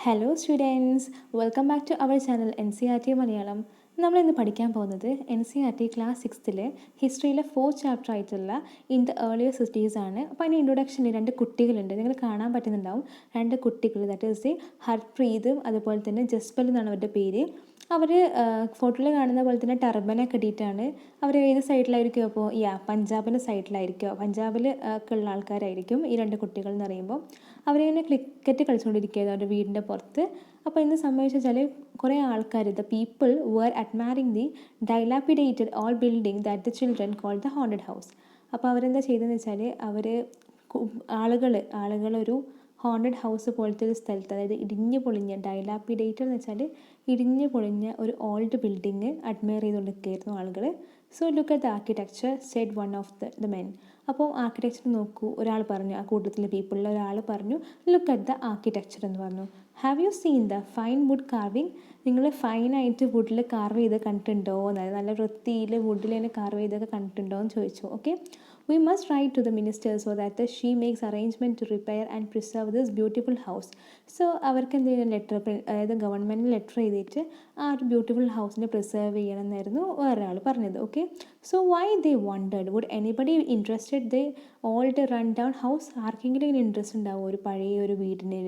Hello students, welcome back to our channel NCERT Malayalam. നമ്മളിന്ന് പഠിക്കാൻ പോകുന്നത് NCERT ക്ലാസ് 6 ഹിസ്റ്ററിയിലെ 4th ചാപ്റ്റർ ആയിട്ടുള്ള ഇൻ ദ ഏർലിയർ സിറ്റീസ് ആണ്. അപ്പോൾ അതിന് ഇൻട്രൊഡക്ഷനിൽ 2 കുട്ടികളുണ്ട്, നിങ്ങൾ കാണാൻ പറ്റുന്നുണ്ടാവും. 2 കുട്ടികൾ, ദാറ്റ് ഈസ് ദി ഹർപ്രീതും അതുപോലെ തന്നെ ജസ്പൽ എന്നാണ് അവരുടെ പേര്. അവർ ഫോട്ടോയിൽ കാണുന്ന പോലെ തന്നെ ടർബനൊക്കെ ഇട്ടിട്ടാണ്. അവർ ഏത് സൈഡിലായിരിക്കും? അപ്പോൾ പഞ്ചാബിൻ്റെ സൈഡിലായിരിക്കും. പഞ്ചാബിൽ ഒക്കെ ഉള്ള ആൾക്കാരായിരിക്കും ഈ 2 കുട്ടികൾ എന്ന് പറയുമ്പോൾ. അവരിങ്ങനെ ക്രിക്കറ്റ് കളിച്ചുകൊണ്ടിരിക്കുകയായിരുന്നു അവരുടെ വീടിൻ്റെ പുറത്ത്. അപ്പോൾ എന്ത് സംഭവിച്ചാൽ കുറേ ആൾക്കാർ, the people were admiring the dilapidated old building that the children call the haunted house. അപ്പോൾ അവരെന്താ ചെയ്തതെന്ന് വെച്ചാൽ ആളുകളൊരു ഹോണ്ടഡ് ഹൗസ് പോലത്തെ ഒരു സ്ഥലത്ത്, അതായത് ഇടിഞ്ഞു പൊളിഞ്ഞ, ഡൈലാപ്പിഡേറ്റഡ് എന്ന് വെച്ചാൽ ഇടിഞ്ഞു പൊളിഞ്ഞ ഒരു ഓൾഡ് ബിൽഡിങ് അഡ്മയർ ചെയ്തുകൊണ്ടിരിക്കുകയായിരുന്നു ആളുകൾ. So look at the architecture said one of the men. അപ്പോൾ ആർക്കിടെക്ചർ നോക്കൂ, ഒരാൾ പറഞ്ഞു, ആ കൂട്ടത്തിലെ പീപ്പിളിൽ ഒരാൾ പറഞ്ഞു, ലുക്ക് അറ്റ് ദ ആർക്കിടെക്ചർ എന്ന് പറഞ്ഞു. Have you seen the fine wood carving? നിങ്ങൾ ഫൈനായിട്ട് വുഡിൽ കാർവ് ചെയ്ത് കണ്ടിട്ടുണ്ടോ? നല്ല വൃത്തിയിൽ വുഡിൽ തന്നെ കാർവ് ചെയ്തൊക്കെ കണ്ടിട്ടുണ്ടോ എന്ന് ചോദിച്ചു. Okay, we must write to the minister so that she makes arrangement to repair and preserve this beautiful house. So അവർക്ക് എന്തെങ്കിലും ലെറ്റർ, അതായത് ഗവൺമെൻറ്റിന് ലെറ്റർ ചെയ്തിട്ട് ആ ഒരു ബ്യൂട്ടിഫുൾ ഹൗസിനെ പ്രിസർവ് ചെയ്യണം എന്നായിരുന്നു വേറൊരാൾ പറഞ്ഞത്. Okay, so why they wondered would anybody interested the old run down house? ആർക്കെങ്കിലും ഇങ്ങനെ ഇൻട്രസ്റ്റ് ഉണ്ടാവും ഒരു പഴയ ഒരു വീടിന്?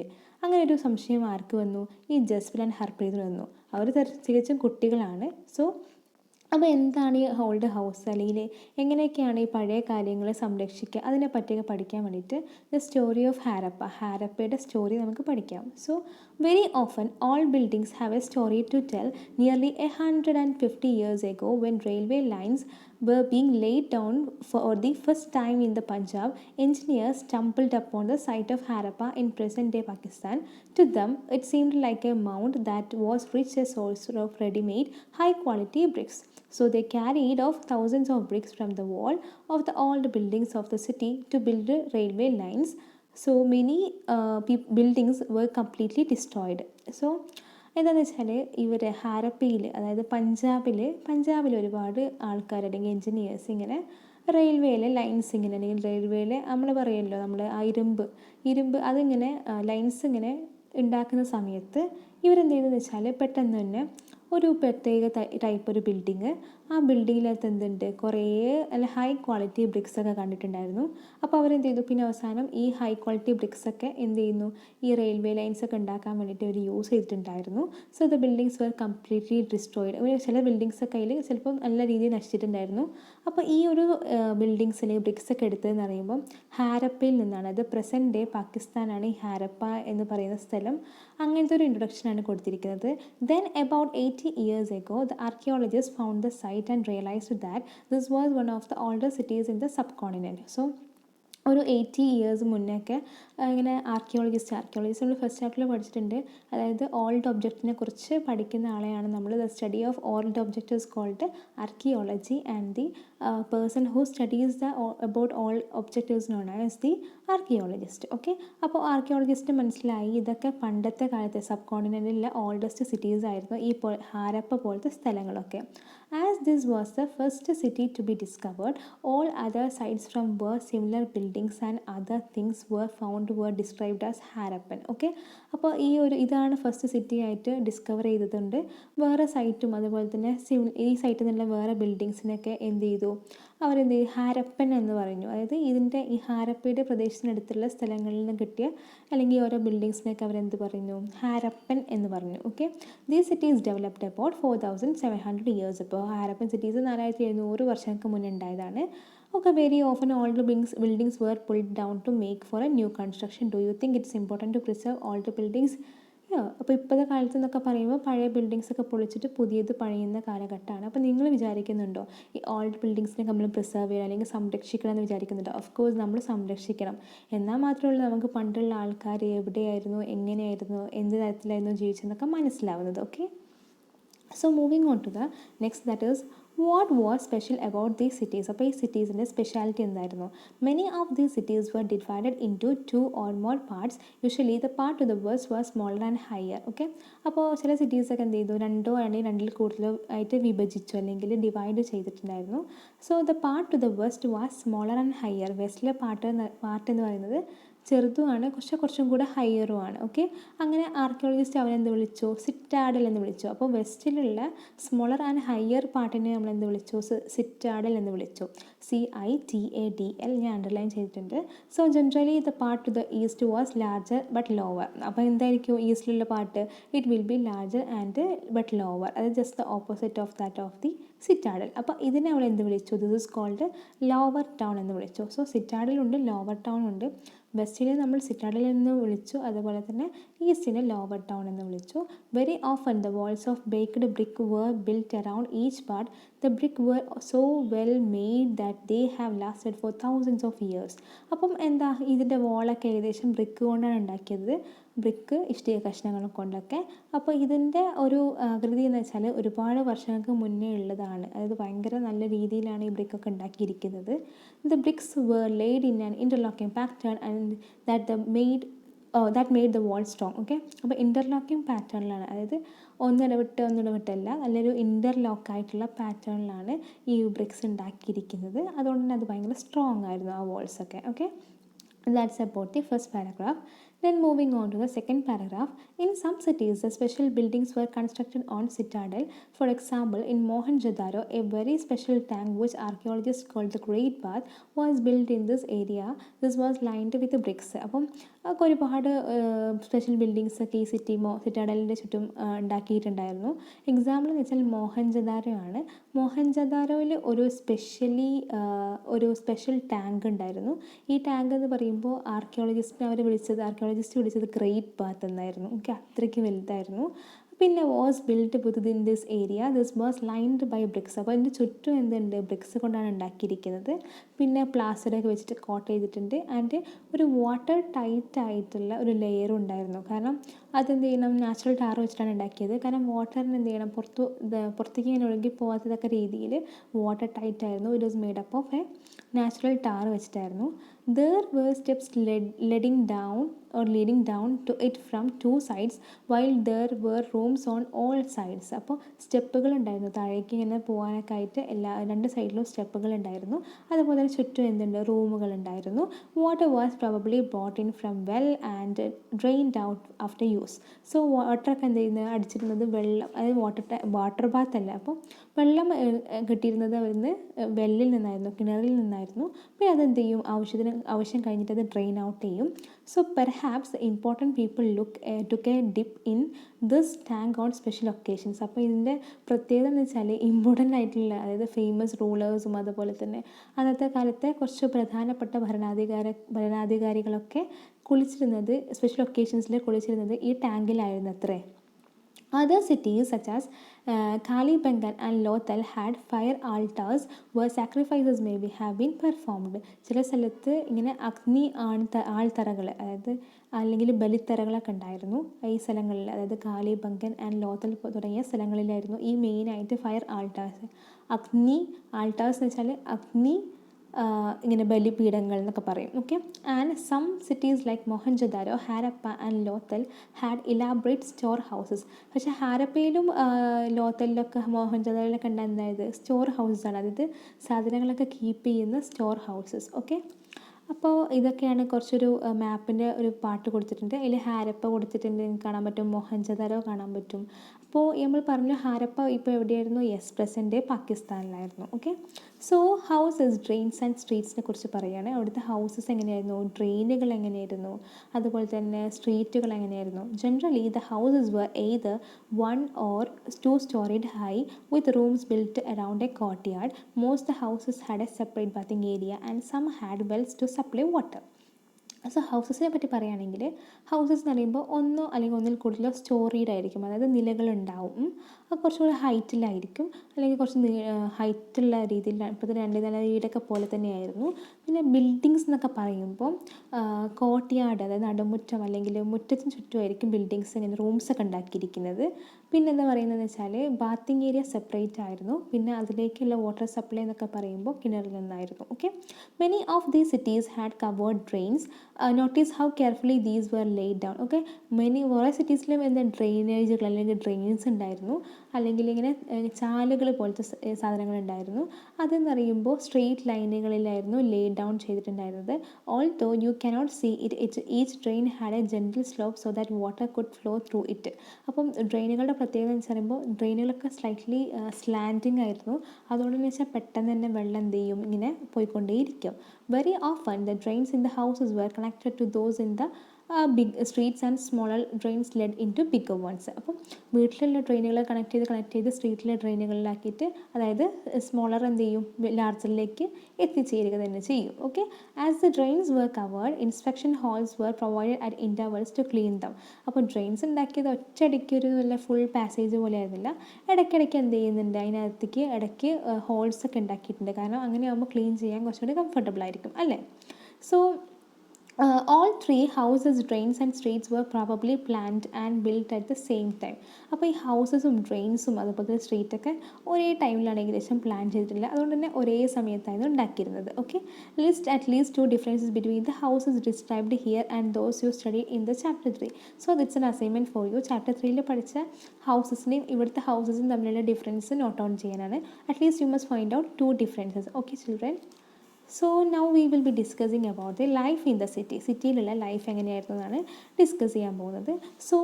അങ്ങനെ ഒരു സംശയം ആർക്ക് വന്നു? ഈ ജസ്ബൽ ആൻഡ് ഹർപ്രീതിന് വന്നു. അവർ തികച്ചും കുട്ടികളാണ്. സോ അപ്പോൾ എന്താണ് ഈ ഓൾഡ് ഹൗസ്, അല്ലെങ്കിൽ എങ്ങനെയൊക്കെയാണ് ഈ പഴയ കാര്യങ്ങൾ സംരക്ഷിക്കുക, അതിനെ പറ്റിയൊക്കെ പഠിക്കാൻ വേണ്ടിയിട്ട് ദ സ്റ്റോറി ഓഫ് ഹാരപ്പയുടെ സ്റ്റോറി നമുക്ക് പഠിക്കാം. So very often all buildings have a story to tell. Nearly 150 years ago, when railway lines were being laid down for the first time in the Punjab, engineers stumbled upon the site of Harappa in present-day Pakistan. To them, it seemed like a mound that was rich a source of ready-made, high-quality bricks. So they carried off thousands of bricks from the wall of the old buildings of the city to build railway lines. So many buildings were completely destroyed. So എന്താണെന്ന് വെച്ചാൽ ഇവർ ഹാരപ്പയിൽ, അതായത് പഞ്ചാബിൽ ഒരുപാട് ആൾക്കാർ അല്ലെങ്കിൽ engineers ഇങ്ങനെ റെയിൽവേയിലെ lines ഇങ്ങനെ, അല്ലെങ്കിൽ റെയിൽവേയിലെ നമ്മൾ പറയുമല്ലോ, നമ്മൾ ആ ഇരുമ്പ് അതിങ്ങനെ ലൈൻസ് ഇങ്ങനെ ഉണ്ടാക്കുന്ന സമയത്ത് ഇവരെന്ത് ചെയ്തെന്ന് വെച്ചാൽ പെട്ടെന്ന് തന്നെ ഒരു പ്രത്യേക ടൈപ്പ് ഒരു ബിൽഡിങ്, ആ ബിൽഡിങ്ങിനകത്ത് എന്തുണ്ട്, കുറേ നല്ല ഹൈ ക്വാളിറ്റി ബ്രിക്സൊക്കെ കണ്ടിട്ടുണ്ടായിരുന്നു. അപ്പോൾ അവരെന്ത് ചെയ്തു, പിന്നെ അവസാനം ഈ ഹൈ ക്വാളിറ്റി ബ്രിക്സൊക്കെ എന്ത് ചെയ്യുന്നു, ഈ റെയിൽവേ ലൈൻസൊക്കെ ഉണ്ടാക്കാൻ വേണ്ടിയിട്ട് അവർ യൂസ് ചെയ്തിട്ടുണ്ടായിരുന്നു. So the buildings were completely destroyed. ചില ബിൽഡിങ്സൊക്കെ അതിൽ ചിലപ്പോൾ നല്ല രീതിയിൽ നശിച്ചിട്ടുണ്ടായിരുന്നു. അപ്പോൾ ഈ ഒരു ബിൽഡിങ്സിൽ ബ്രിക്സൊക്കെ എടുത്തതെന്ന് പറയുമ്പോൾ ഹാരപ്പയിൽ നിന്നാണ്. അത് പ്രസൻറ്റ് ഡേ പാകിസ്ഥാനാണ് ഈ ഹാരപ്പ എന്ന് പറയുന്ന സ്ഥലം. അങ്ങനത്തെ ഒരു ഇൻട്രൊഡക്ഷനാണ് കൊടുത്തിരിക്കുന്നത്. Then about 80 years ago, the archaeologists found the site and realized that this was one of the oldest cities in the subcontinent. So ഒരു 80 years മുന്നേയൊക്കെ ഇങ്ങനെ ആർക്കിയോളജിസ്റ്റ് നമ്മൾ ഫസ്റ്റ് ചാപ്റ്ററിൽ പഠിച്ചിട്ടുണ്ട്. അതായത് ഓൾഡ് ഒബ്ജക്റ്റിനെ കുറിച്ച് പഠിക്കുന്ന ആളെയാണ് നമ്മൾ. The study of old object is called archaeology, and the person who studies the about old object is known as the archaeologist. Okay, അപ്പോൾ ആർക്കിയോളജിസ്റ്റ് മനസ്സിലായി ഇതൊക്കെ പണ്ടത്തെ കാലത്തെ സബ് കോണ്ടിനെൻറ്റിലെ ഓൾഡസ്റ്റ് സിറ്റീസ് ആയിരുന്നു ഈ ഹാരപ്പ പോലത്തെ സ്ഥലങ്ങളൊക്കെ. As this was the first city to be discovered, all other sites from where similar buildings and other things were found were described as Harappan. Okay, അപ്പോൾ ഇതാണ് ഫസ്റ്റ് സിറ്റി ആയിട്ട് discover ചെയ്തതുണ്ട്. വേറെ സൈറ്റും അതുപോലെ തന്നെ ഈ സൈറ്റിൽ നിന്നുള്ള വേറെ ബിൽഡിങ്സിനൊക്കെ എന്ത് ചെയ്തു, അവരെന്ത് ചെയ്തു, ഹാരപ്പൻ എന്ന് പറഞ്ഞു. അതായത് ഈ ഹാരപ്പയുടെ പ്രദേശത്തിനടുത്തുള്ള സ്ഥലങ്ങളിൽ നിന്ന് കിട്ടിയ അല്ലെങ്കിൽ ഓരോ ബിൽഡിങ്സിനൊക്കെ അവരെന്ത് പറഞ്ഞു, ഹാരപ്പൻ എന്ന് പറഞ്ഞു. Okay, these cities developed about 4700 years ago. Harappan cities 4700 വർഷങ്ങൾക്ക് മുന്നേ ഉണ്ടായതാണ്. Okay, very often old buildings were pulled down to make for a new construction. Do you think it's important to preserve old buildings? അപ്പോൾ ഇപ്പോഴത്തെ കാലത്ത് എന്നൊക്കെ പറയുമ്പോൾ പഴയ ബിൽഡിങ്സൊക്കെ പൊളിച്ചിട്ട് പുതിയത് പണിയുന്ന കാലഘട്ടമാണ്. അപ്പോൾ നിങ്ങൾ വിചാരിക്കുന്നുണ്ടോ ഈ ഓൾഡ് ബിൽഡിങ്സിനെ നമ്മൾ പ്രിസർവ് ചെയ്യണം അല്ലെങ്കിൽ സംരക്ഷിക്കണം എന്ന് വിചാരിക്കുന്നുണ്ടോ? ഓഫ് കോഴ്സ് നമ്മൾ സംരക്ഷിക്കണം. എന്നാൽ മാത്രമേ നമുക്ക് പണ്ടുള്ള ആൾക്കാർ എവിടെയായിരുന്നു, എങ്ങനെയായിരുന്നു, എന്ത് തരത്തിലായിരുന്നു ജീവിച്ചതെന്നൊക്കെ മനസ്സിലാവുന്നത്. Okay, so moving on to the next, that is what was special about these cities. അപ്പോൾ ഈ സിറ്റീസിൻ്റെ സ്പെഷ്യാലിറ്റി എന്തായിരുന്നു? Many of these cities were divided into 2 or more parts. Usually the part to the west was smaller and higher. Okay, അപ്പോൾ ചില സിറ്റീസൊക്കെ എന്ത് ചെയ്തു, 2 അല്ലെങ്കിൽ 2 കൂടുതലോ ആയിട്ട് വിഭജിച്ചു അല്ലെങ്കിൽ ഡിവൈഡ് ചെയ്തിട്ടുണ്ടായിരുന്നു. So the part to the west was smaller and higher. വെസ്റ്റിലെ പാർട്ട് എന്ന് പറയുന്നത് ചെറുതുമാണ്, കുറച്ചും കൂടെ ഹയറുമാണ്. ഓക്കെ, അങ്ങനെ ആർക്കിയോളജിസ്റ്റ് അവനെന്ത് വിളിച്ചു? സിറ്റാഡൽ എന്ന് വിളിച്ചു. അപ്പോൾ വെസ്റ്റിലുള്ള സ്മോളർ ആൻഡ് ഹയർ പാർട്ടിനെ നമ്മൾ എന്ത് വിളിച്ചു? സിറ്റാഡൽ എന്ന് വിളിച്ചു. CITADL ഞാൻ അണ്ടർലൈൻ ചെയ്തിട്ടുണ്ട്. So generally the part to the east was larger but lower. അപ്പോൾ എന്തായിരിക്കും ഈസ്റ്റിലുള്ള part? It will be larger and but lower. അത് just the opposite of that of the citadel. അപ്പോൾ ഇതിനെ അവൾ എന്ത് വിളിച്ചു? This is called lower town എന്ന് വിളിച്ചു. സോ സിറ്റാഡലുണ്ട്, ലോവർ ടൗൺ ഉണ്ട്. വെസ്റ്റിനെ നമ്മൾ സിറ്റാഡൽ എന്ന് വിളിച്ചു, അതുപോലെ തന്നെ ഈസ്റ്റിനെ ലോവർ ടൗൺ എന്ന് വിളിച്ചു. Very often the walls of baked brick were built around each part. The brick were so well made that they have lasted for thousands of years. അപ്പം എന്താ, ഇതിൻ്റെ വാളൊക്കെ ഏകദേശം ബ്രിക്ക് കൊണ്ടാണ് ഉണ്ടാക്കിയത്, ബ്രിക്ക് ഇഷ്ടിക കഷ്ണങ്ങൾ കൊണ്ടൊക്കെ. അപ്പോൾ ഇതിൻ്റെ ഒരു ആകൃതി എന്ന് വെച്ചാൽ ഒരുപാട് വർഷങ്ങൾക്ക് മുന്നേ ഉള്ളതാണ്. അതായത് ഭയങ്കര നല്ല രീതിയിലാണ് ഈ ബ്രിക്കൊക്കെ ഉണ്ടാക്കിയിരിക്കുന്നത്. The bricks were laid in an interlocking pattern and that made the wall strong. Okay, അപ്പോൾ ഇൻ്റർലോക്കിംഗ് പാറ്റേണിലാണ്, അതായത് ഒന്നിടവിട്ടല്ല, നല്ലൊരു ഇൻ്റർലോക്കായിട്ടുള്ള പാറ്റേണിലാണ് ഈ ബ്രിക്സ് ഉണ്ടാക്കിയിരിക്കുന്നത്. അതുകൊണ്ട് തന്നെ അത് ഭയങ്കര സ്ട്രോങ് ആയിരുന്നു ആ വാൾസൊക്കെ. Okay, that's about the first paragraph. Then moving on to the second paragraph. In some cities, the special buildings were constructed on citadel. For example, in Mohenjo-daro, a very special tank which archaeologists called the Great Bath was built in this area. This was lined with bricks. അപ്പം ഒരുപാട് special buildings ഒക്കെ ഈ സിറ്റാഡലിൻ്റെ ചുറ്റും ഉണ്ടാക്കിയിട്ടുണ്ടായിരുന്നു. Example എന്ന് വെച്ചാൽ മോഹൻജദാരോ ആണ്. മോഹൻജദാരോയിൽ ഒരു special tank ഉണ്ടായിരുന്നു. ഈ ടാങ്ക് എന്ന് പറയുമ്പോൾ ആർക്കിയോളജിസ്റ്റ് വിളിച്ചത് ഗ്രേറ്റ് ബാത്ത് എന്നായിരുന്നു. ഓക്കെ, അത്രയ്ക്ക് വലുതായിരുന്നു. പിന്നെ was built within this area. This was lined by bricks. അപ്പോൾ അതിൻ്റെ ചുറ്റും എന്തുണ്ട്? ബ്രിക്സ് കൊണ്ടാണ് ഉണ്ടാക്കിയിരിക്കുന്നത്. പിന്നെ പ്ലാസ്റ്ററൊക്കെ വെച്ചിട്ട് കോട്ട് ചെയ്തിട്ടുണ്ട്. ആൻഡ് ഒരു വാട്ടർ ടൈറ്റ് ആയിട്ടുള്ള ഒരു ലെയറും ഉണ്ടായിരുന്നു. കാരണം അതെന്ത് ചെയ്യണം? നാച്ചുറൽ ടാർ വെച്ചിട്ടാണ് ഉണ്ടാക്കിയത്. കാരണം വാട്ടറിന് എന്ത് ചെയ്യണം? പുറത്തേക്ക് ഇങ്ങനെ ഒഴുകി പോകാത്തതൊക്കെ രീതിയിൽ വാട്ടർ ടൈറ്റ് ആയിരുന്നു. It was made up of A natural tar വെച്ചിട്ടായിരുന്നു. There were steps leading down to it from two sides, while there were rooms on all sides. അപ്പോൾ സ്റ്റെപ്പുകൾ ഉണ്ടായിരുന്നു, താഴേക്ക് ഇങ്ങനെ പോകാനൊക്കെ ആയിട്ട് രണ്ട് സൈഡിലും സ്റ്റെപ്പുകൾ ഉണ്ടായിരുന്നു. അതുപോലെ തന്നെ ചുറ്റും എന്തുണ്ട്? റൂമുകൾ ഉണ്ടായിരുന്നു. Water was probably brought in from well and drained out after use. So വാട്ടറൊക്കെ എന്ത് ചെയ്യുന്നത്? അടിച്ചിരുന്നത് വെള്ളം, അതായത് വാട്ടർ ബാത്ത് അല്ല, അപ്പോൾ വെള്ളം കിട്ടിയിരുന്നത് അവിടുന്ന് വെല്ലിൽ നിന്നായിരുന്നു, കിണറിൽ നിന്നായിരുന്നു. പിന്നെ അതെന്ത് ചെയ്യും? ആവശ്യം കഴിഞ്ഞിട്ട് അത് ഡ്രെയിൻ ഔട്ട് ചെയ്യും. So perhaps important people took A dip in this tank on special occasions. അപ്പോൾ ഇതിൻ്റെ പ്രത്യേകത എന്ന് വെച്ചാൽ ഇമ്പോർട്ടൻ്റ് ആയിട്ടുള്ള, അതായത് ഫേമസ് റൂളേഴ്സും അതുപോലെ തന്നെ അന്നത്തെ കാലത്തെ കുറച്ച് പ്രധാനപ്പെട്ട ഭരണാധികാരികളൊക്കെ സ്പെഷ്യൽ ഒക്കേഷൻസിൽ കുളിച്ചിരുന്നത് ഈ ടാങ്കിലായിരുന്നു അത്രേ. Other cities such as Kalibangan and Lothal had fire altars where sacrifices may have been performed. ചില സ്ഥലത്ത് ഇങ്ങനെ ആൾത്തറകൾ, അതായത് അല്ലെങ്കിൽ ബലിത്തറകളൊക്കെ ഉണ്ടായിരുന്നു ഈ സ്ഥലങ്ങളിൽ. അതായത് കാലിബംഗൻ ആൻഡ് ലോത്തൽ തുടങ്ങിയ സ്ഥലങ്ങളിലായിരുന്നു ഈ മെയിനായിട്ട് ഫയർ ആൾട്ടാർസ്. ആൾട്ടാർസ് എന്ന് വെച്ചാൽ ഇങ്ങനെ ബലിപീഠങ്ങൾ എന്നൊക്കെ പറയും. Okay, and some cities like Mohenjodaro, Harappa and Lothal had elaborate store houses. പക്ഷേ ഹാരപ്പയിലും ലോത്തലിലൊക്കെ മൊഹൻജദാരോയിലൊക്കെ ഉണ്ടായിരുന്നത് സ്റ്റോർ ഹൗസസാണ്, അതായത് സാധനങ്ങളൊക്കെ കീപ്പ് ചെയ്യുന്ന സ്റ്റോർ ഹൗസസ്. ഓക്കെ, അപ്പോൾ ഇതൊക്കെയാണ് കുറച്ചൊരു മാപ്പിൻ്റെ ഒരു പാട്ട് കൊടുത്തിട്ടുണ്ട്. അതിൽ ഹാരപ്പ കൊടുത്തിട്ടുണ്ട്, കാണാൻ പറ്റും, മൊഹൻജദാരോ കാണാൻ പറ്റും. അപ്പോൾ നമ്മൾ പറഞ്ഞു ഹാരപ്പ ഇപ്പോൾ എവിടെയായിരുന്നു? പ്രസൻറ്റ് പാകിസ്ഥാനിലായിരുന്നു. Okay, so houses, drains and സ്ട്രീറ്റ്സിനെ കുറിച്ച് പറയുകയാണ്. അവിടുത്തെ ഹൗസസ് എങ്ങനെയായിരുന്നു, ഡ്രെയിനുകൾ എങ്ങനെയായിരുന്നു, അതുപോലെ തന്നെ സ്ട്രീറ്റുകൾ എങ്ങനെയായിരുന്നു. Generally the houses were either 1 or 2 storied high with rooms built around a courtyard. Most the houses had a separate bathing area and some had wells to supply water. So ഹൗസസിനെ പറ്റി പറയുകയാണെങ്കിൽ, houses എന്ന് പറയുമ്പോൾ ഒന്നോ അല്ലെങ്കിൽ ഒന്നിൽ കൂടുതലോ storeyed ആയിരിക്കും, അതായത് നിലകളുണ്ടാവും. അത് കുറച്ചുകൂടി ഹൈറ്റിലായിരിക്കും, അല്ലെങ്കിൽ കുറച്ച് ഹൈറ്റുള്ള രീതിയിൽ, ഇപ്പോഴത്തെ 2 നില വീടൊക്കെ പോലെ തന്നെയായിരുന്നു. പിന്നെ ബിൽഡിങ്സ് എന്നൊക്കെ പറയുമ്പോൾ കോർട്ട്യാർഡ്, അതായത് നടുമുറ്റം അല്ലെങ്കിൽ മുറ്റത്തിന് ചുറ്റുമായിരിക്കും ബിൽഡിങ്സ്, ഇങ്ങനെ റൂംസൊക്കെ ഉണ്ടാക്കിയിരിക്കുന്നത്. പിന്നെന്താ പറയുന്നതെന്ന് വെച്ചാൽ ബാത്തിങ് ഏരിയ സെപ്പറേറ്റ് ആയിരുന്നു. പിന്നെ അതിലേക്കുള്ള വാട്ടർ സപ്ലൈ എന്നൊക്കെ പറയുമ്പോൾ കിണറിൽ നിന്നായിരുന്നു. Okay, many of these cities had covered drains. Notice how carefully these were laid down. Okay, കുറേ സിറ്റീസിലും എന്താ ഡ്രെയിനേജുകൾ അല്ലെങ്കിൽ ഡ്രെയിൻസ് ഉണ്ടായിരുന്നു, അല്ലെങ്കിൽ ഇങ്ങനെ ചാലുകൾ പോലത്തെ സാധനങ്ങൾ ഉണ്ടായിരുന്നു. അതെന്ന് പറയുമ്പോൾ സ്ട്രെയിറ്റ് ലൈനുകളിലായിരുന്നു ലേ ഡൗൺ ചെയ്തിട്ടുണ്ടായിരുന്നത്. Although you cannot see it each drain had a gentle slope so that water could flow through it. അപ്പം ഡ്രെയിനുകളുടെ പ്രത്യേകത എന്ന് പറയുമ്പോൾ ഡ്രെയിനുകളൊക്കെ സ്ലൈറ്റ്ലി സ്ലാൻഡിങ് ആയിരുന്നു. അതുകൊണ്ട് എന്ന് വെച്ചാൽ പെട്ടെന്ന് തന്നെ വെള്ളം എന്ത് ചെയ്യും, ഇങ്ങനെ പോയിക്കൊണ്ടേയിരിക്കും. Very often the drains in the houses were connected to those in the big streets and smaller drains led into bigger ones. അപ്പം വീട്ടിലുള്ള ഡ്രെയിനുകൾ കണക്ട് ചെയ്ത് സ്ട്രീറ്റിലെ ഡ്രെയിനുകളിലാക്കിയിട്ട്, അതായത് സ്മോളർ എന്ത് ചെയ്യും, ലാർജറിലേക്ക് എത്തിച്ചേരുക തന്നെ ചെയ്യും. Okay, as the drains were covered inspection holes were provided at intervals to clean them. അപ്പോൾ ഡ്രെയിൻസ് ഉണ്ടാക്കിയത് ഒറ്റയടിക്ക് ഒരു നല്ല ഫുൾ പാസേജ് പോലെ ആയിരുന്നില്ല. ഇടയ്ക്കിടയ്ക്ക് എന്ത് ചെയ്യുന്നുണ്ട്, അതിനകത്തേക്ക് ഇടയ്ക്ക് ഹോൾസ് ഒക്കെ ഉണ്ടാക്കിയിട്ടുണ്ട്. കാരണം അങ്ങനെ ആകുമ്പോൾ ക്ലീൻ ചെയ്യാൻ കുറച്ചുകൂടി കംഫർട്ടബിൾ ആയിരിക്കും അല്ലേ. So all three houses, drains and streets were probably planned and built at the same time. അപ്പോൾ ഈ ഹൗസസും ഡ്രെയിൻസും അതുപോലെ സ്ട്രീറ്റൊക്കെ ഒരേ ടൈമിലാണ് ഏകദേശം പ്ലാൻ ചെയ്തിട്ടില്ല. അതുകൊണ്ട് തന്നെ ഒരേ സമയത്തായിരുന്നു ഉണ്ടാക്കിയിരുന്നത്. Okay, list at least two differences between the houses described here and those you studied in the chapter 3. So that's an assignment for you. Chapter 3 പഠിച്ച ഹൗസസിനെയും ഇവിടുത്തെ ഹൗസസും തമ്മിലുള്ള ഡിഫറൻസ് നോട്ട് ഡൗൺ ചെയ്യാനാണ്. At least you must find out two differences. Okay children, so now we will be discussing about the life in the city. സിറ്റിയിലുള്ള life എങ്ങനെയായിരുന്നു എന്നാണ് discuss ചെയ്യാൻ പോകുന്നത്. So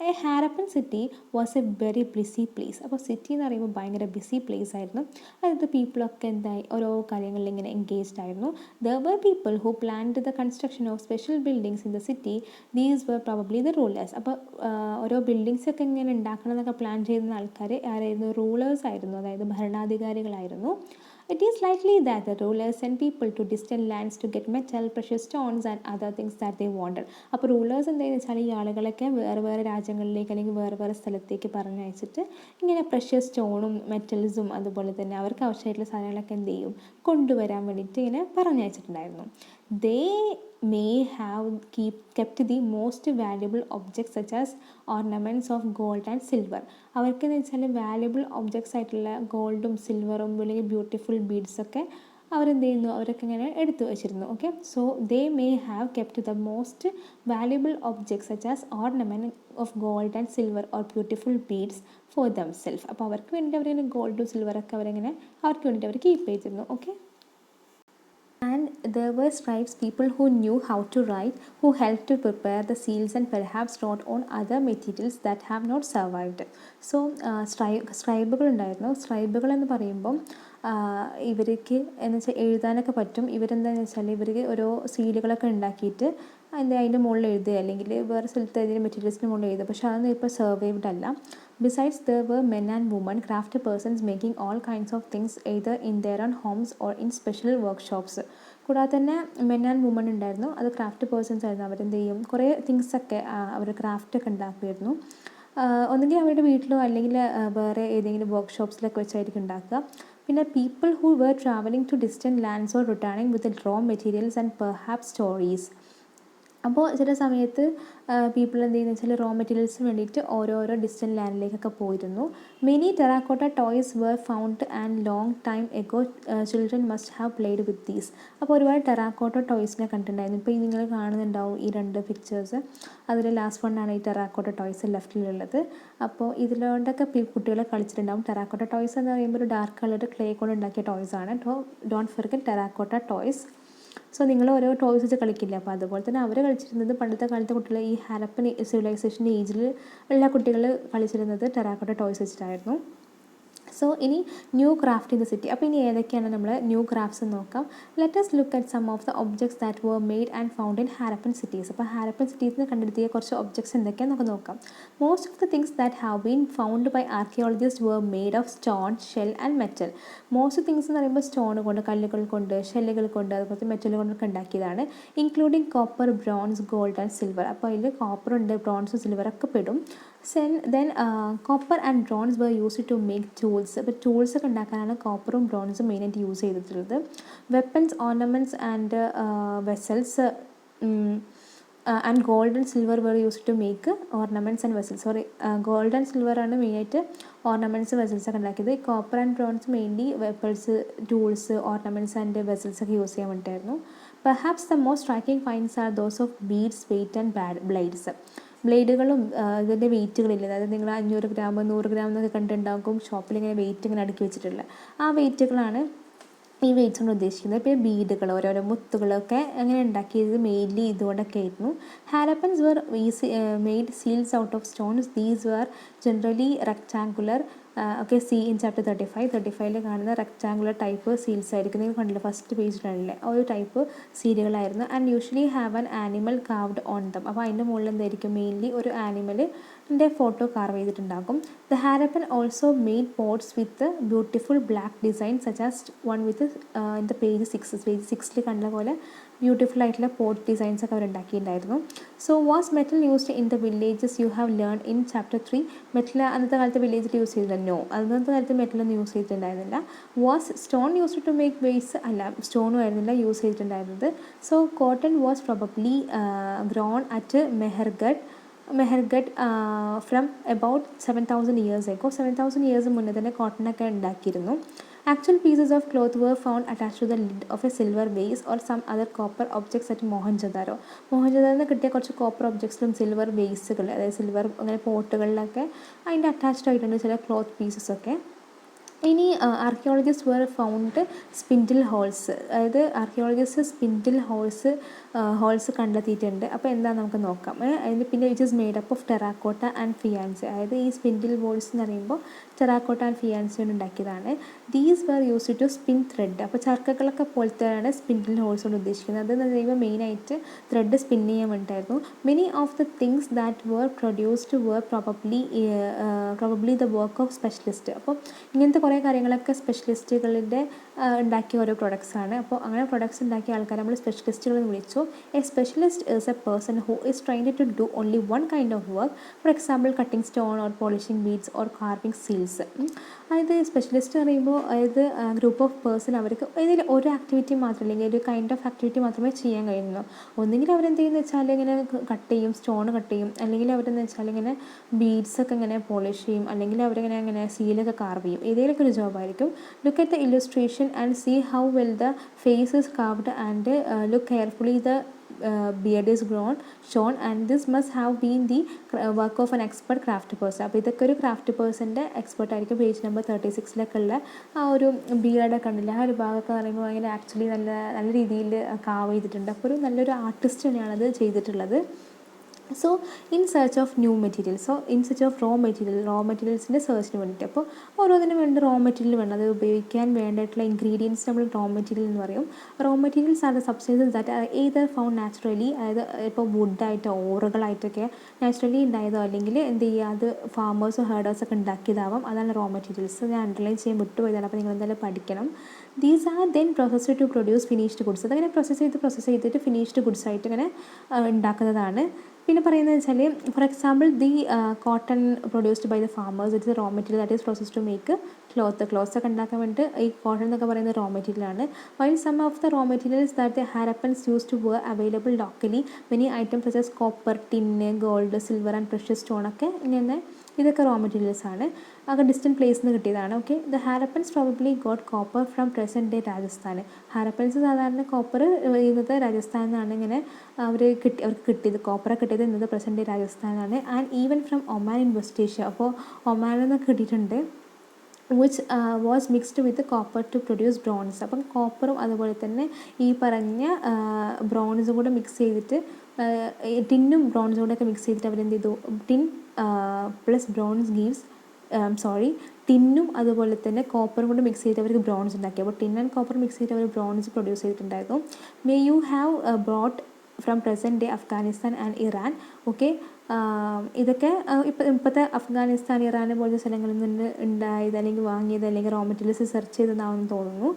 a Harappan city was a very busy place. അപ്പോൾ city എന്ന് പറയുമ്പോൾ ഭയങ്കര BC place ആയിരുന്നു. അതായത് പീപ്പിളൊക്കെ എന്തായി ഓരോ കാര്യങ്ങളിൽ ഇങ്ങനെ എൻഗേജ്ഡ് ആയിരുന്നു. There were people who planned the construction of special buildings in the city. These were probably the rulers. അപ്പോൾ ഓരോ ബിൽഡിങ്സ് ഒക്കെ ഇങ്ങനെ ഉണ്ടാക്കണം എന്നൊക്കെ പ്ലാൻ ചെയ്യുന്ന ആൾക്കാർ ആരായിരുന്നു, റൂളേഴ്സ് ആയിരുന്നു, അതായത് ഭരണാധികാരികളായിരുന്നു. It is likely that the rulers sent people to distant lands to get metal, precious stones and other things that they wanted. അപ്പോൾ റൂളേഴ്സ് എന്താണെന്ന് വെച്ചാൽ ഈ ആളുകളൊക്കെ വേറെ രാജ്യങ്ങളിലേക്ക് അല്ലെങ്കിൽ വേറെ സ്ഥലത്തേക്ക് പറഞ്ഞയച്ചിട്ട് ഇങ്ങനെ പ്രഷ്യസ് സ്റ്റോണും മെറ്റൽസും അതുപോലെ തന്നെ അവർക്ക് ആവശ്യമായിട്ടുള്ള സാധനങ്ങളൊക്കെ എന്ത് ചെയ്യും, കൊണ്ടുവരാൻ വേണ്ടിയിട്ട് ഇങ്ങനെ പറഞ്ഞയച്ചിട്ടുണ്ടായിരുന്നു. They may have kept the most valuable objects such as ornaments of gold and silver. അവർക്കെന്ന് വെച്ചാൽ വാല്യുബിൾ ഒബ്ജക്ട്സ് ആയിട്ടുള്ള ഗോൾഡും സിൽവറും അല്ലെങ്കിൽ ബ്യൂട്ടിഫുൾ ബീഡ്സൊക്കെ അവരെന്ത് ചെയ്യുന്നു, അവരൊക്കെ ഇങ്ങനെ എടുത്തു വെച്ചിരുന്നു. Okay, so they may have kept the most valuable objects such as ornament of gold and silver or beautiful beads for themselves. അപ്പോൾ അവർക്ക് വേണ്ടി അവരിങ്ങനെ ഗോൾഡും സിൽവറൊക്കെ അവരിങ്ങനെ അവർക്ക് വേണ്ടിയിട്ട് അവർ കീപ്പ് ചെയ്തിരുന്നു. Okay, and there were scribes, people who knew how to write, who helped to prepare the seals and perhaps wrote on other materials that have not survived. So സ്ക്രൈബുകൾ ഉണ്ടായിരുന്നു. സ്ക്രൈബുകൾ എന്ന് പറയുമ്പം ഇവർക്ക് എന്ന് വെച്ചാൽ എഴുതാനൊക്കെ പറ്റും. ഇവരെന്താണെന്ന് വെച്ചാൽ ഇവർക്ക് ഓരോ സീലുകളൊക്കെ ഉണ്ടാക്കിയിട്ട് അതിൻ്റെ മുകളിൽ എഴുതുക അല്ലെങ്കിൽ വേറെ സ്ഥലത്ത് അതിൻ്റെ മെറ്റീരിയൽസിന് മുകളിൽ എഴുതുക. പക്ഷേ അതൊന്നും ഇപ്പോൾ സർവൈവ്ഡ് അല്ല. Besides, there were men and women, crafty persons making all kinds of things either in their own homes or in special workshops. കൂടാതെ തന്നെ മെൻ ആൻഡ് വുമൺ ഉണ്ടായിരുന്നു. അത് ക്രാഫ്റ്റ് പേഴ്സൺസ് ആയിരുന്നു. അവരെന്ത് ചെയ്യും, കുറേ തിങ്സൊക്കെ അവർ ക്രാഫ്റ്റൊക്കെ ഉണ്ടാക്കുമായിരുന്നു. ഒന്നുകിൽ അവരുടെ വീട്ടിലോ അല്ലെങ്കിൽ വേറെ ഏതെങ്കിലും വർക്ക്ഷോപ്സിലൊക്കെ വെച്ചായിരിക്കും ഉണ്ടാക്കുക. പിന്നെ people who were traveling to distant lands or returning with the raw materials and perhaps stories. അപ്പോൾ ചില സമയത്ത് പീപ്പിൾ എന്ത് ചെയ്യുന്നത് വെച്ചാൽ റോ മെറ്റീരിയൽസിന് വേണ്ടിയിട്ട് ഓരോരോ ഡിസ്റ്റൻറ്റ് ലാൻഡിലേക്കൊക്കെ പോയിരുന്നു. Many terracotta toys were found and long time ago children must have played with these. അപ്പോൾ ഒരുപാട് ടെറാക്കോട്ട ടോയ്സിനെ കണ്ടിട്ടുണ്ടായിരുന്നു. ഇപ്പോൾ നിങ്ങൾ കാണുന്നുണ്ടാവും ഈ രണ്ട് പിക്ചേഴ്സ്. അതിൽ ലാസ്റ്റ് വണ്ണാണ് ഈ ടെറാക്കോട്ട ടോയ്സ് ലെഫ്റ്റിലുള്ളത്. അപ്പോൾ ഇതിലോണ്ടൊക്കെ കുട്ടികൾ കളിച്ചിട്ടുണ്ടാവും. ടെറാക്കോട്ട ടോയ്സ് എന്ന് പറയുമ്പോൾ ഒരു ഡാർക്ക് കളർ ക്ലേ കൊണ്ട് ഉണ്ടാക്കിയ ടോയ്സ് ആണ്. Don't forget terracotta toys. So നിങ്ങൾ ഓരോ ടോയ്സ് വെച്ച് കളിക്കില്ല. അപ്പോൾ അതുപോലെ തന്നെ അവർ കളിച്ചിരുന്നത് പണ്ടത്തെ കാലത്തെ കുട്ടികൾ ഈ ഹാരപ്പൻ സിവിലൈസേഷൻ ഏജിൽ ഉള്ള കുട്ടികൾ കളിച്ചിരുന്നത് ടെറാക്കോട്ട ടോയ്സ് വെച്ചിട്ടായിരുന്നു. സോ ഇനി new craft in the city. അപ്പോൾ ഇനി ഏതൊക്കെയാണ് നമ്മൾ ന്യൂ ക്രാഫ്റ്റ്സ് നോക്കാം. Let us look at some of the objects that were made and found in Harappan cities. അപ്പോൾ ഹാരപ്പൻ സിറ്റീസിൽ നിന്ന് കണ്ടെത്തിയ കുറച്ച് ഒബ്ജക്ട്സ് എന്തൊക്കെയാണെന്ന് നമുക്ക് നോക്കാം. Most of the things that have been found by archaeologist were made of stone, shell and metal. Most things എന്ന് പറയുമ്പോൾ stone കൊണ്ട്, കല്ലുകൾ കൊണ്ട്, ഷെല്ലുകൾ കൊണ്ട്, അതുപോലെ മെറ്റൽ കൊണ്ടൊക്കെ ഉണ്ടാക്കിയതാണ്. Including copper, bronze, gold and silver. അപ്പോൾ അതിൽ കോപ്പറുണ്ട്, ബ്രോൺസും സിൽവറൊക്കെ പെടും. then copper and bronze were used to make tools. അപ്പോൾ ടൂൾസ് ഒക്കെ ഉണ്ടാക്കാനാണ് കോപ്പറും ബ്രോൺസും മെയിനായിട്ട് യൂസ് ചെയ്തിട്ടുള്ളത്. Weapons, ornaments and vessels and gold and silver were used to make ornaments and vessels. Gold and silver ആണ് മെയിനായിട്ട് ഓർണമെൻറ്റ്സ് വെസൽസ് ഒക്കെ ഉണ്ടാക്കിയത്. Copper and bronze mainly weapons, tools, ornaments and vessels ഒക്കെ യൂസ് ചെയ്യാൻ വേണ്ടിയിട്ടായിരുന്നു. Perhaps the most striking finds are those of beads, weight and blades. ബ്ലേഡുകളും ഇതിൻ്റെ വെയിറ്റുകളില്ല, അതായത് നിങ്ങൾ 500 ഗ്രാം 100 ഗ്രാം എന്നൊക്കെ കണ്ടുണ്ടാക്കും ഷോപ്പിൽ ഇങ്ങനെ വെയിറ്റ് ഇങ്ങനെ അടുക്കി വെച്ചിട്ടുള്ളത്. ആ വെയിറ്റുകളാണ് ഈ വെയിറ്റ്സ് കൊണ്ട് ഉദ്ദേശിക്കുന്നത്. പിന്നെ ബീഡുകൾ, ഓരോരോ മുത്തുകളൊക്കെ അങ്ങനെ ഉണ്ടാക്കിയത് മെയിൻലി ഇതുകൊണ്ടൊക്കെ ആയിരുന്നു. Harappans were made seals out of stones. These were generally rectangular. Okay, see in chapter 35 കാണുന്ന റെക്ടാങ്കുലർ ടൈപ്പ് സീൽസ് ആയിരിക്കും. നിങ്ങൾ കണ്ടില്ല ഫസ്റ്റ് പേജിലാണല്ലേ, ആ ഒരു ടൈപ്പ് സീലുകളായിരുന്നു. And usually have an animal carved on them. അപ്പോൾ അതിൻ്റെ മുകളിൽ എന്തായിരിക്കും, മെയിൻലി ഒരു ആനിമലിൻ്റെ ഫോട്ടോ കാർവ് ചെയ്തിട്ടുണ്ടാകും. The Harappan also made pots with beautiful black design such as one with in the page 6 കണ്ട പോലെ ബ്യൂട്ടിഫുൾ ആയിട്ടുള്ള പോട്ട് ഡിസൈൻസ് ഒക്കെ അവർ ഉണ്ടാക്കിയിട്ടുണ്ടായിരുന്നു. So was metal used in the villages you have learn in chapter 3. Metal അന്നത്തെ കാലത്ത് വില്ലേജിൽ use ചെയ്തില്ല? നോ, അന്നത്തെ കാലത്ത് മെറ്റലൊന്നും യൂസ് ചെയ്തിട്ടുണ്ടായിരുന്നില്ല. Was stone used to make ways? അല്ല, സ്റ്റോണും ആയിരുന്നില്ല യൂസ് ചെയ്തിട്ടുണ്ടായിരുന്നത്. So cotton was probably grown at Mehrgarh from about 7,000 years ago. 7,000 years മുന്നേ തന്നെ കോട്ടണൊക്കെ ഉണ്ടാക്കിയിരുന്നു. Actual pieces of cloth were found attached to the lid of a silver vase or some other copper objects at Mohenjo-daro. മോഹൻജദാരോന്ന് കിട്ടിയ കുറച്ച് copper ഒബ്ജക്ട്സിലും silver വേസുകൾ, അതായത് silver അങ്ങനെ പോട്ടുകളിലൊക്കെ അതിൻ്റെ attached ആയിട്ടുണ്ട് ചില ക്ലോത്ത് പീസസ് ഒക്കെ. ഇനി archaeologist were found spindle holes, അതായത് ആർക്കിയോളജിസ്റ്റ് സ്പിൻഡിൽ ഹോൾസ് കണ്ടെത്തിയിട്ടുണ്ട്. അപ്പോൾ എന്താ നമുക്ക് നോക്കാം. അതിന് പിന്നെ which is made up of terracotta and faience, അതായത് ഈ സ്പിൻഡിൽ ഹോൾസ് എന്ന് പറയുമ്പോൾ ടെറാക്കോട്ട ആൻഡ് ഫിയാൻസി കൊണ്ട് ഉണ്ടാക്കിയതാണ്. These were used to spin thread. അപ്പോൾ ചർക്കകളൊക്കെ പോലത്തെയാണ് സ്പിൻഡിൽ ഹോൾസ് കൊണ്ട് ഉദ്ദേശിക്കുന്നത്. അതെന്ന് പറയുമ്പോൾ മെയിനായിട്ട് ത്രെഡ് സ്പിൻ ചെയ്യാൻ വേണ്ടിയിട്ടായിരുന്നു. Many of the things that were produced were probably the work of specialist. അപ്പോൾ ഇങ്ങനത്തെ കുറേ കാര്യങ്ങളൊക്കെ സ്പെഷ്യലിസ്റ്റുകളുടെ ഉണ്ടാക്കിയ ഓരോ പ്രൊഡക്ട്സാണ്. അപ്പോൾ അങ്ങനെ പ്രൊഡക്ട്സ് ഉണ്ടാക്കിയ ആൾക്കാരെ നമ്മൾ സ്പെഷ്യലിസ്റ്റുകൾ എന്ന് വിളിച്ചു. A specialist is a person who is trained to do only one kind of work. For example cutting stone or polishing beads or carving seals. അതായത് സ്പെഷ്യലിസ്റ്റ് പറയുമ്പോൾ അതായത് ഗ്രൂപ്പ് ഓഫ് പേഴ്സൺ അവർക്ക് ഏതെങ്കിലും ഒരു ആക്ടിവിറ്റി മാത്രം, അല്ലെങ്കിൽ ഒരു കൈൻഡ് ഓഫ് ആക്ടിവിറ്റി മാത്രമേ ചെയ്യാൻ കഴിയുള്ളൂ. ഒന്നുകിൽ അവരെന്ത് ചെയ്യുന്നത് വെച്ചാൽ ഇങ്ങനെ കട്ട് ചെയ്യും, സ്റ്റോൺ കട്ട് ചെയ്യും, അല്ലെങ്കിൽ അവരെന്ന് വെച്ചാൽ ഇങ്ങനെ ബീഡ്സൊക്കെ ഇങ്ങനെ പോളിഷ് ചെയ്യും, അല്ലെങ്കിൽ അവരിങ്ങനെ സീലൊക്കെ കാർവ് ചെയ്യും. ഏതെങ്കിലുമൊക്കെ ഒരു ജോബായിരിക്കും. Look at the illustration and see how well the face is carved and look carefully the beard is shown and this must have been the work of an expert craft person. അപ്പോൾ ഇതൊക്കെ ഒരു craft പേഴ്സൻ്റെ expert ആയിരിക്കും. Page number 36 ഉള്ള ആ ഒരു ബിയർഡൊക്കെ ഉണ്ടല്ലോ, ആ ഒരു ഭാഗമൊക്കെ പറയുമ്പോൾ ഭയങ്കര ആക്ച്വലി നല്ല രീതിയിൽ കാവ് ചെയ്തിട്ടുണ്ട്. അപ്പോൾ ഒരു നല്ലൊരു ആർട്ടിസ്റ്റ് തന്നെയാണത് ചെയ്തിട്ടുള്ളത്. So in search of new materials, in search of raw മെറ്റീരിയൽസിൻ്റെ സെർച്ചിന് വേണ്ടിയിട്ട്. അപ്പോൾ ഓരോന്നിനും വേണ്ട റോ മെറ്റീരിയൽ വേണം, അത് ഉപയോഗിക്കാൻ വേണ്ടിയിട്ടുള്ള ഇൻഗ്രീഡിയൻസ് നമ്മൾ റോ മെറ്റീരിയൽ എന്ന് പറയും. Raw materials are the substances that either found naturally, അതായത് ഇപ്പോൾ വുഡായിട്ടോ ഓറുകളായിട്ടൊക്കെ നാച്ചുറലി ഉണ്ടായതോ അല്ലെങ്കിൽ എന്ത് ചെയ്യുക, അത് ഫാമേഴ്സോ ഹേർഡേഴ്സൊക്കെ ഉണ്ടാക്കിയതാവാം. അതാണ് റോ മെറ്റീരിയൽസ്. ഞാൻ അണ്ടർലൈൻ ചെയ്യാൻ വിട്ടുപോയതാണ്, അപ്പോൾ നിങ്ങൾ എന്തായാലും പഠിക്കണം. These are then processed to produce finished goods. അതങ്ങനെ പ്രോസസ്സ് ചെയ്തിട്ട് ഫിനിഷ്ഡ് ഗുഡ്സ് ആയിട്ട് ഇങ്ങനെ ഉണ്ടാക്കുന്നതാണ്. പിന്നെ പറയുന്നത് വെച്ചാൽ for example the cotton produced by the farmers, it is raw material that is process to make clothes ഒക്കെ ഉണ്ടാക്കാൻ വേണ്ടിയിട്ട് ഈ കോട്ടൺ എന്നൊക്കെ പറയുന്നത് റോ മെറ്റീരിയലാണ്. While some of the raw materials that the Harappans use to were available locally many items such as copper, tin, gold, silver and precious സ്റ്റോണൊക്കെ ഇങ്ങനെ ഇതൊക്കെ raw materials ആണ്. ഒക്കെ ഡിസ്റ്റൻറ്റ് പ്ലേസിൽ നിന്ന് കിട്ടിയതാണ്. Okay, the Harappans probably got copper from present day Rajasthan. Harappans സാധാരണ copper ഇന്നത്തെ രാജസ്ഥാനിൽ നിന്നാണ് ഇങ്ങനെ അവർക്ക് കിട്ടിയത്. കോപ്പറൊക്കെ കിട്ടിയത് ഇന്നത്തെ പ്രസൻറ്റ് ഡേ രാജസ്ഥാനാണ്. And even from Oman in West Asia. അപ്പോൾ ഒമാനിൽ നിന്നൊക്കെ കിട്ടിയിട്ടുണ്ട്. Which was mixed with copper to produce bronze. അപ്പം കോപ്പറും അതുപോലെ തന്നെ ഈ പറഞ്ഞ ബ്രോൺസും കൂടെ മിക്സ് ചെയ്തിട്ട്, ടിന്നും ബ്രോൺസും കൂടെ ഒക്കെ മിക്സ് ചെയ്തിട്ട് അവരെന്ത് ചെയ്തു, ടിൻ പ്ലസ് ബ്രോൺസ് ഗീവ്സ് ടിന്നും അതുപോലെ തന്നെ കോപ്പറും കൊണ്ട് മിക്സ് ചെയ്തിട്ട് അവർക്ക് ബ്രോൺസ് ഉണ്ടാക്കി. അപ്പോൾ ടിൻ ആൻഡ് കോപ്പർ മിക്സ് ചെയ്തിട്ട് അവർ ബ്രോൺസ് പ്രൊഡ്യൂസ് ചെയ്തിട്ടുണ്ടായിരുന്നു. May you have brought from present day Afghanistan and Iran. Okay, ഇതൊക്കെ ഇപ്പോഴത്തെ അഫ്ഗാനിസ്ഥാൻ, ഇറാൻ പോലത്തെ സ്ഥലങ്ങളിൽ നിന്ന് ഉണ്ടായത് അല്ലെങ്കിൽ വാങ്ങിയത് അല്ലെങ്കിൽ റോ മെറ്റീരിയൽസ് സെർച്ച് ചെയ്തതാണെന്ന് തോന്നുന്നു.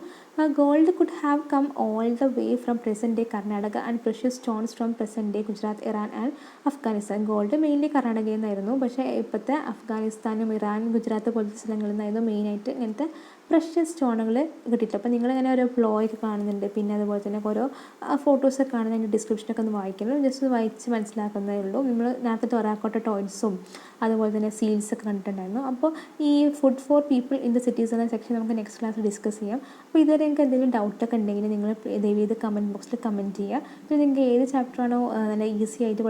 Gold could have come all the way from present day Karnataka and precious stones from present day Gujarat, Iran and Afghanistan. Gold mainly കർണാടകയിൽ നിന്നായിരുന്നു, പക്ഷേ ഇപ്പോഴത്തെ അഫ്ഗാനിസ്ഥാനും ഇറാൻ, ഗുജറാത്ത് പോലത്തെ സ്ഥലങ്ങളിൽ നിന്നായിരുന്നു മെയിനായിട്ട് ഇങ്ങനത്തെ പ്രഷ്യസ് സ്റ്റോണുകൾ കിട്ടിയിട്ടില്ല. അപ്പോൾ നിങ്ങളിങ്ങനെ ഓരോ വ്ളോഗൊക്കെ കാണുന്നുണ്ട്, പിന്നെ അതുപോലെ തന്നെ ഓരോ ഫോട്ടോസൊക്കെ കാണുന്ന അതിൻ്റെ ഡിസ്ക്രിപ്ഷനൊക്കെ ഒന്ന് വായിക്കണം, ജസ്റ്റ് വായിച്ച് മനസ്സിലാക്കുന്നതേ ഉള്ളൂ. നമ്മൾ നേരത്തെ ടെറാക്കോട്ട ടോയ്സും അതുപോലെ തന്നെ സീൽസൊക്കെ കണ്ടിട്ടുണ്ടായിരുന്നു. അപ്പോൾ ഈ food for people in the cities എന്ന സെക്ഷൻ നമുക്ക് നെക്സ്റ്റ് ക്ലാസ്സിൽ ഡിസ്കസ് ചെയ്യാം. അപ്പോൾ ഇതുവരെ നിങ്ങൾക്ക് എന്തെങ്കിലും ഡൗട്ടൊക്കെ ഉണ്ടെങ്കിൽ നിങ്ങൾ ദയവ് ചെയ്ത് കമൻറ്റ് ബോക്സിൽ കമൻറ്റ് ചെയ്യുക. പിന്നെ നിങ്ങൾക്ക് ഏത് ചാപ്റ്ററാണോ നല്ല ഈസി ആയിട്ട്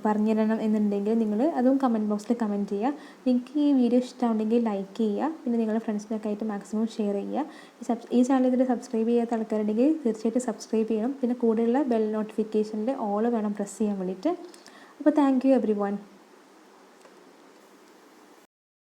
പറഞ്ഞു തരണം എന്നുണ്ടെങ്കിൽ നിങ്ങൾ അതും കമൻറ്റ് ബോക്സിൽ കമൻറ്റ് ചെയ്യുക. നിങ്ങൾക്ക് ഈ വീഡിയോ ഇഷ്ടമുണ്ടെങ്കിൽ ലൈക്ക് ചെയ്യുക, പിന്നെ നിങ്ങളുടെ ഫ്രണ്ട്സിനൊക്കെ ആയിട്ട് മാക്സിമം ഷെയർ ചെയ്യുക. ഈ ചാനൽ ഇതിൽ സബ്സ്ക്രൈബ് ചെയ്യാത്ത ആൾക്കാരുണ്ടെങ്കിൽ തീർച്ചയായിട്ടും സബ്സ്ക്രൈബ് ചെയ്യണം. പിന്നെ കൂടെയുള്ള ബെൽ നോട്ടിഫിക്കേഷനിൽ ഓൾ വേണം പ്രസ് ചെയ്യാൻ വേണ്ടിയിട്ട്. അപ്പോൾ താങ്ക് യു എവരി വൺ.